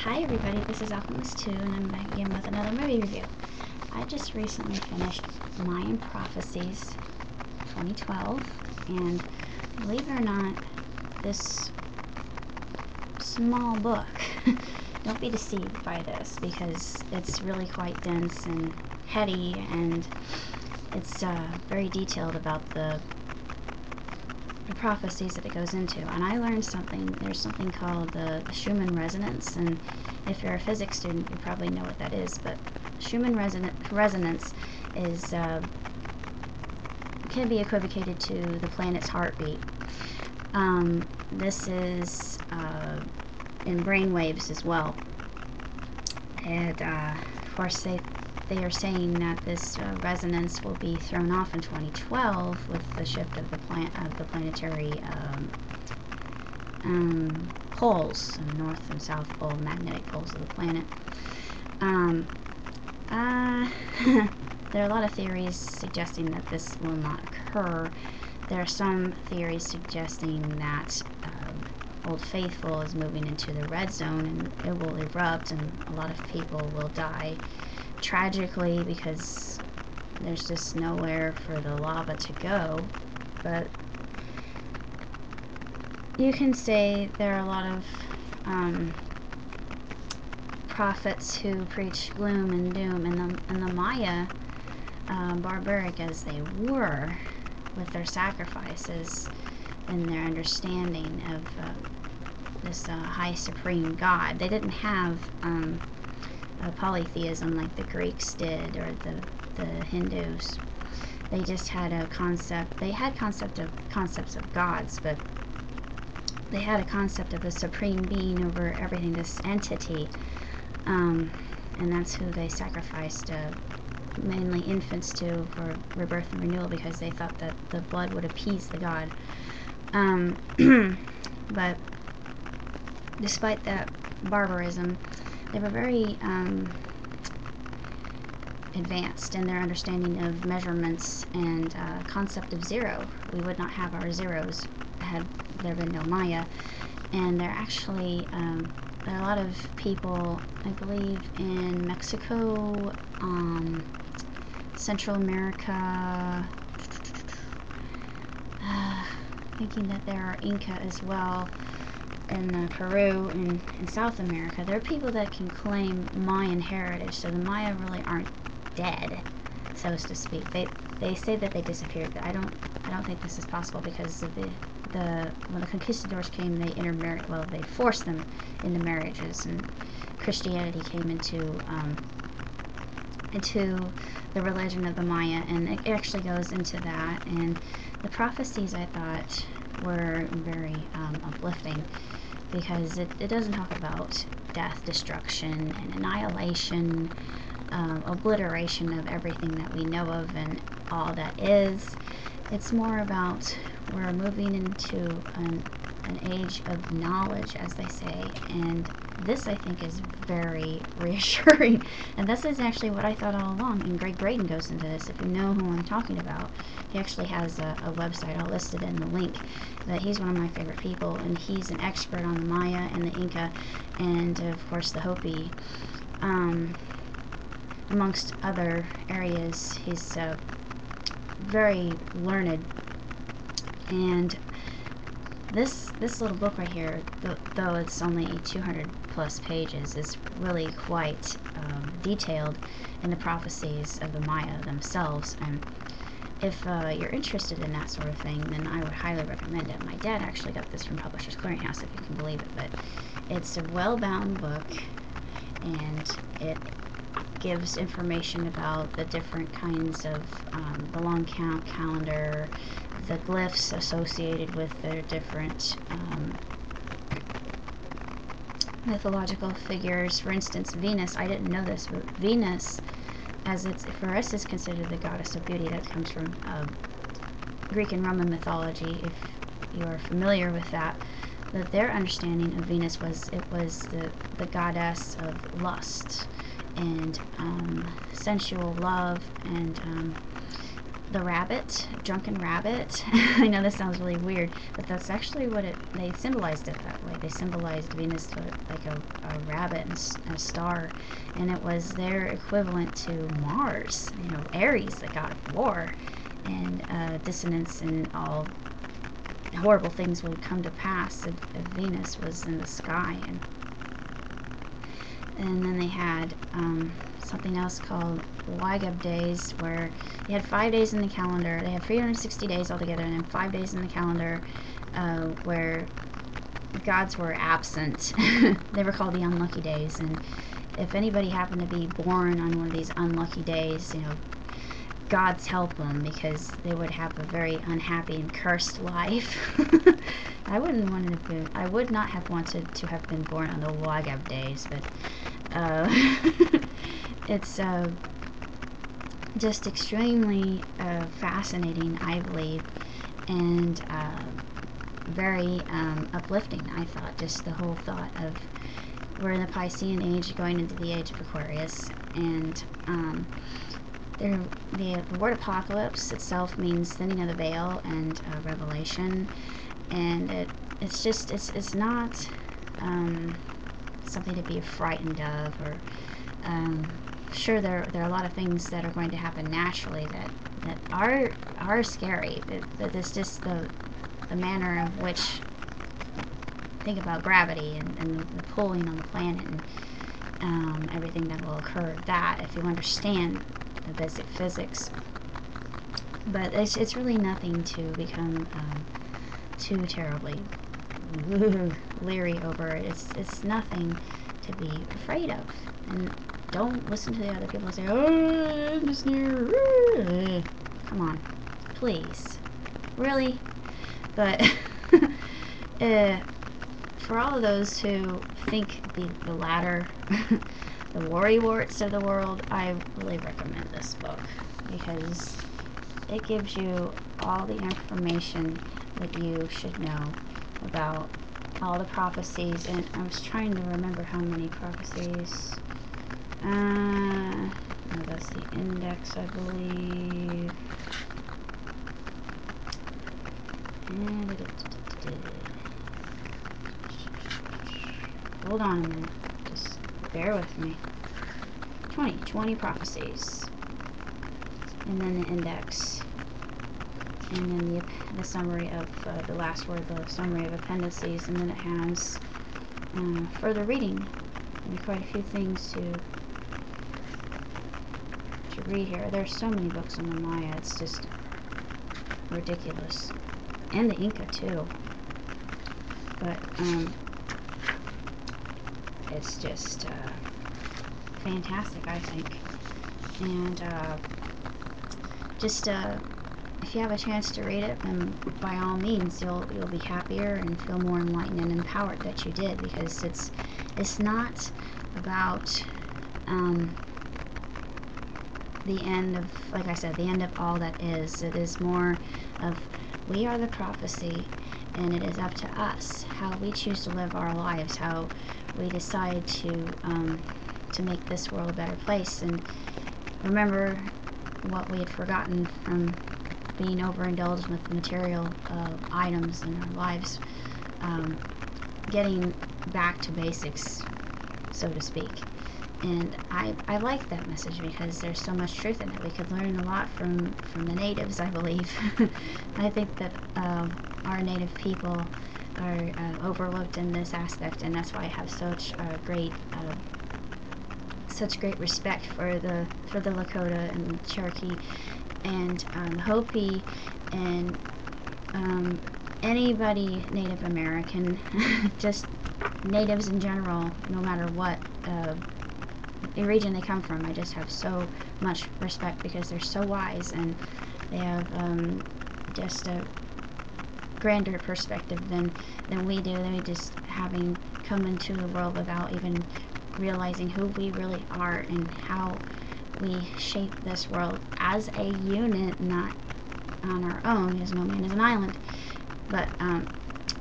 Hi everybody, this is Alchemist2 and I'm back again with another movie review. I just recently finished Mayan Prophecies 2012, and believe it or not, this small book, don't be deceived by this because it's really quite dense and heady, and it's very detailed about the prophecies that it goes into. And I learned something. There's something called the Schumann resonance, and if you're a physics student you probably know what that is, but Schumann resonance is can be equivocated to the planet's heartbeat. This is in brain waves as well, and of course they are saying that this resonance will be thrown off in 2012 with the shift of the planetary poles, the north and south pole, magnetic poles of the planet. There are a lot of theories suggesting that this will not occur. There are some theories suggesting that Old Faithful is moving into the red zone and it will erupt and a lot of people will die tragically because there's just nowhere for the lava to go. But you can say there are a lot of prophets who preach gloom and doom, and the Maya, barbaric as they were with their sacrifices and their understanding of this high supreme God, they didn't have polytheism like the Greeks did or the Hindus. They just had a concept. They had concepts of gods, but they had a concept of a supreme being over everything, this entity, and that's who they sacrificed mainly infants to for rebirth and renewal, because they thought that the blood would appease the god. But despite that barbarism, they were very advanced in their understanding of measurements and concept of zero. We would not have our zeros had there been no Maya. And there actually there are a lot of people, I believe in Mexico, Central America, thinking that there are Inca as well, in Peru and in South America. There are people that can claim Mayan heritage, so the Maya really aren't dead, so to speak. They say that they disappeared, but I don't think this is possible, because of when the conquistadors came, they intermarried. Well, they forced them into marriages, and Christianity came into the religion of the Maya, and it actually goes into that. And the prophecies, I thought, were very uplifting, because it doesn't talk about death, destruction, and annihilation, obliteration of everything that we know of and all that is. It's more about we're moving into an age of knowledge, as they say, and this, I think, is very reassuring. And this is actually what I thought all along, and Greg Braden goes into this. If you know who I'm talking about, he actually has a website. I'll list it in the link. That he's one of my favorite people, and he's an expert on the Maya and the Inca, and of course the Hopi, amongst other areas. He's very learned, and this little book right here, though it's only 200 plus pages, is really quite detailed in the prophecies of the Maya themselves. And if you're interested in that sort of thing, then I would highly recommend it. My dad actually got this from Publishers Clearinghouse, if you can believe it, but it's a well-bound book, and it gives information about the different kinds of the long count calendar, the glyphs associated with their different mythological figures. For instance, Venus, I didn't know this, but Venus, as it's for us, is considered the goddess of beauty. That comes from Greek and Roman mythology, if you are familiar with that. But their understanding of Venus was the goddess of lust and sensual love, and the rabbit, drunken rabbit. I know this sounds really weird, but that's actually what they symbolized it that way. They symbolized Venus like a rabbit and a star, and it was their equivalent to Mars, Aries, the god of war, and dissonance and all horrible things would come to pass if Venus was in the sky. And then they had something else called Wagab days, where you had 5 days in the calendar. They had 360 days altogether, and then 5 days in the calendar where gods were absent. They were called the unlucky days, and if anybody happened to be born on one of these unlucky days, gods help them, because they would have a very unhappy and cursed life. I would not have wanted to have been born on the Wagab days, but it's just extremely fascinating, I believe, and very uplifting, I thought. Just the whole thought of we're in the Piscean age going into the age of Aquarius, and the word apocalypse itself means thinning of the veil and revelation, and it's not something to be frightened of, or sure, there are a lot of things that are going to happen naturally that are scary. That it's just the manner of which, think about gravity and the pulling on the planet, and everything that will occur. That, if you understand the basic physics, but it's really nothing to become too terribly leery over it. It's nothing to be afraid of, and don't listen to the other people say, "Oh, I'm just near." Come on, please, really. But for all of those who think the latter, the worrywarts of the world, I really recommend this book, because it gives you all the information that you should know about all the prophecies. And I was trying to remember how many prophecies. No, that's the index, I believe. Hold on a minute. Just bear with me. 20 prophecies. And then the index. And then the summary of the last word, the summary of appendices. And then it has further reading. And quite a few things to read here. There's so many books on the Maya. It's just ridiculous. And the Inca too. But it's just fantastic, I think. And just if you have a chance to read it, then by all means you'll be happier and feel more enlightened and empowered that you did, because it's not about the end of, like I said, the end of all that is. It is more of, we are the prophecy, and it is up to us how we choose to live our lives, how we decide to make this world a better place. And remember what we had forgotten from being overindulged with material items in our lives, getting back to basics, so to speak. And I like that message, because there's so much truth in it. We could learn a lot from the natives, I believe. I think that our native people are overlooked in this aspect, and that's why I have such great respect for the Lakota and Cherokee and Hopi and anybody Native American, just natives in general, no matter what region they come from. I just have so much respect, because they're so wise, and they have just a grander perspective than we do. They just, having come into the world without even realizing who we really are and how we shape this world as a unit, not on our own, because no man is an island. But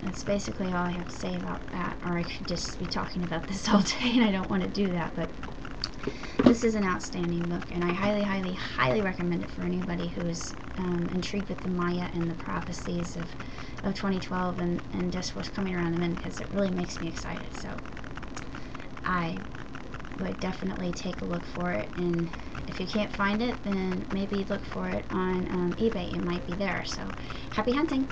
that's basically all I have to say about that, or I could just be talking about this all day, and I don't want to do that. But this is an outstanding book, and I highly, highly, highly recommend it for anybody who is intrigued with the Maya and the prophecies of 2012 and just what's coming around them, because it really makes me excited. So I would definitely take a look for it, and if you can't find it, then maybe look for it on eBay. It might be there. So happy hunting!